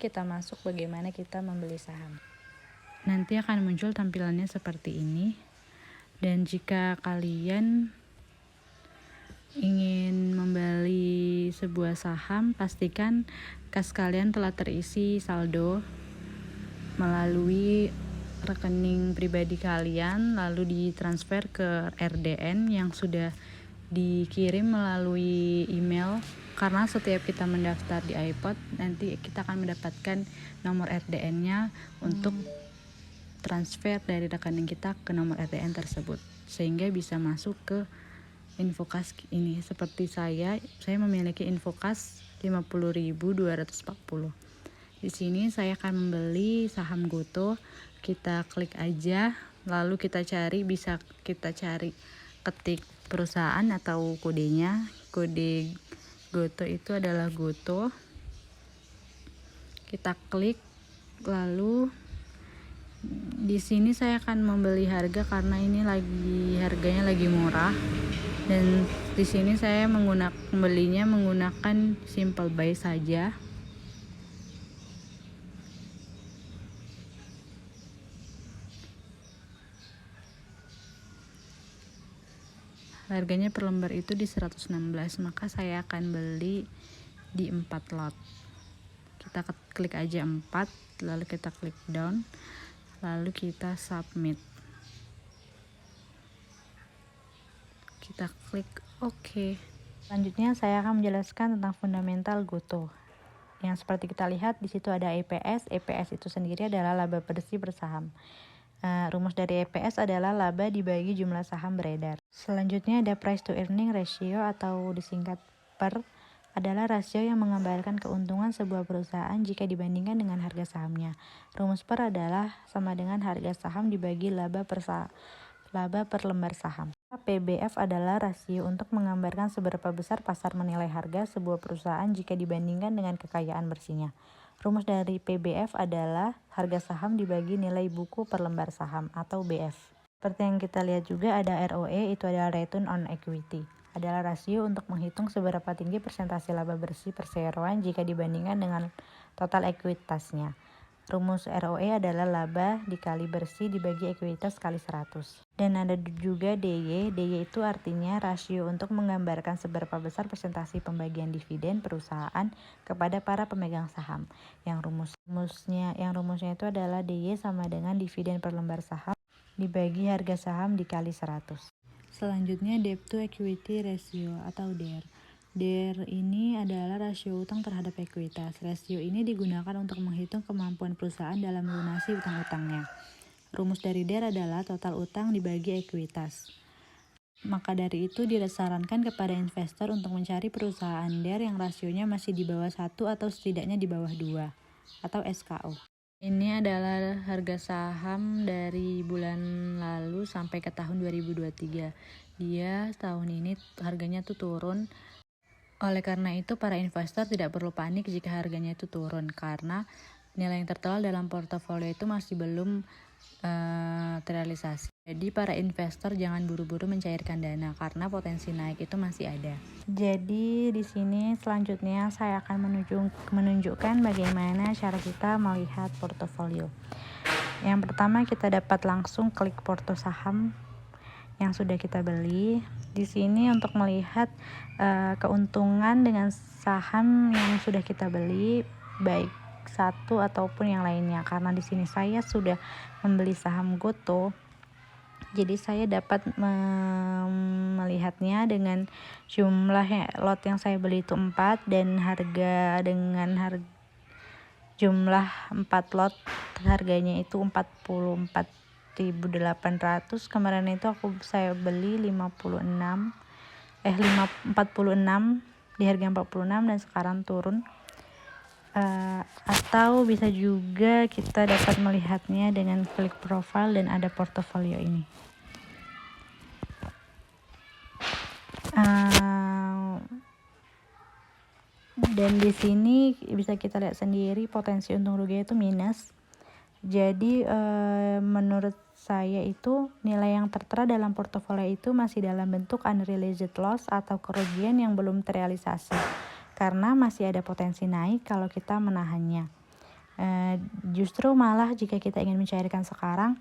kita masuk bagaimana kita membeli saham. Nanti akan muncul tampilannya seperti ini. Dan jika kalian ingin membeli sebuah saham, pastikan kas kalian telah terisi saldo melalui rekening pribadi kalian, lalu ditransfer ke RDN yang sudah dikirim melalui email. Karena setiap kita mendaftar di iPod, nanti kita akan mendapatkan nomor RDN-nya untuk transfer dari rekening kita ke nomor RDN tersebut, sehingga bisa masuk ke Infokas ini. Seperti saya memiliki Infokas 50.240. Di sini saya akan membeli saham Goto. Kita klik aja, lalu kita cari, bisa kita cari ketik perusahaan atau kodenya. Kode Goto itu adalah Goto. Kita klik, lalu di sini saya akan membeli harga karena ini harganya lagi murah. Dan di sini saya membelinya menggunakan simple buy saja. Harganya per lembar itu di 116, maka saya akan beli di 4 lot. Kita klik aja 4, lalu kita klik down, lalu kita submit. Kita klik OK. Selanjutnya saya akan menjelaskan tentang fundamental Goto. Yang seperti kita lihat di situ ada EPS. EPS itu sendiri adalah laba bersih per saham. Rumus dari EPS adalah laba dibagi jumlah saham beredar. Selanjutnya ada price to earning ratio atau disingkat PER, adalah rasio yang menggambarkan keuntungan sebuah perusahaan jika dibandingkan dengan harga sahamnya. Rumus PER adalah sama dengan harga saham dibagi laba per lembar saham. PBF adalah rasio untuk menggambarkan seberapa besar pasar menilai harga sebuah perusahaan jika dibandingkan dengan kekayaan bersihnya. Rumus dari PBF adalah harga saham dibagi nilai buku per lembar saham atau BF. Seperti yang kita lihat juga ada ROE, itu adalah return on equity. Adalah rasio untuk menghitung seberapa tinggi persentase laba bersih perseroan jika dibandingkan dengan total ekuitasnya. Rumus ROE adalah laba dikali bersih dibagi ekuitas kali 100. Dan ada juga DY. DY itu artinya rasio untuk menggambarkan seberapa besar persentase pembagian dividen perusahaan kepada para pemegang saham. Yang rumusnya itu adalah DY sama dengan dividen per lembar saham dibagi harga saham dikali 100. Selanjutnya debt to equity ratio atau DER. DER ini adalah rasio utang terhadap ekuitas. Rasio ini digunakan untuk menghitung kemampuan perusahaan dalam melunasi utang-utangnya. Rumus dari DER adalah total utang dibagi ekuitas. Maka dari itu disarankan kepada investor untuk mencari perusahaan DER yang rasionya masih di bawah 1 atau setidaknya di bawah 2 atau SKO. Ini adalah harga saham dari bulan lalu sampai ke tahun 2023. Dia tahun ini harganya tuh turun. Oleh karena itu, para investor tidak perlu panik jika harganya itu turun, karena nilai yang tertera dalam portofolio itu masih belum terrealisasi. Jadi para investor jangan buru-buru mencairkan dana karena potensi naik itu masih ada. Jadi di sini selanjutnya saya akan menunjukkan bagaimana cara kita melihat portofolio. Yang pertama, kita dapat langsung klik porto saham yang sudah kita beli. Di sini untuk melihat keuntungan dengan saham yang sudah kita beli, baik satu ataupun yang lainnya. Karena di sini saya sudah membeli saham Goto, jadi saya dapat melihatnya dengan jumlah lot yang saya beli itu 4 dan jumlah 4 lot harganya itu 44.800. Kemarin itu saya beli 46 di harga 46 dan sekarang turun. Atau bisa juga kita dapat melihatnya dengan klik profile dan ada portofolio ini. Dan di sini bisa kita lihat sendiri potensi untung rugi itu minus. Jadi menurut saya itu nilai yang tertera dalam portofolio itu masih dalam bentuk unrealized loss atau kerugian yang belum terrealisasi, karena masih ada potensi naik kalau kita menahannya. Justru malah jika kita ingin mencairkan sekarang,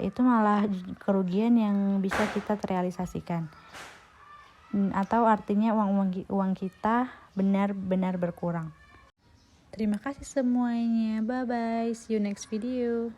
itu malah kerugian yang bisa kita terrealisasikan. Atau artinya uang kita benar-benar berkurang. Terima kasih semuanya. Bye bye. See you next video.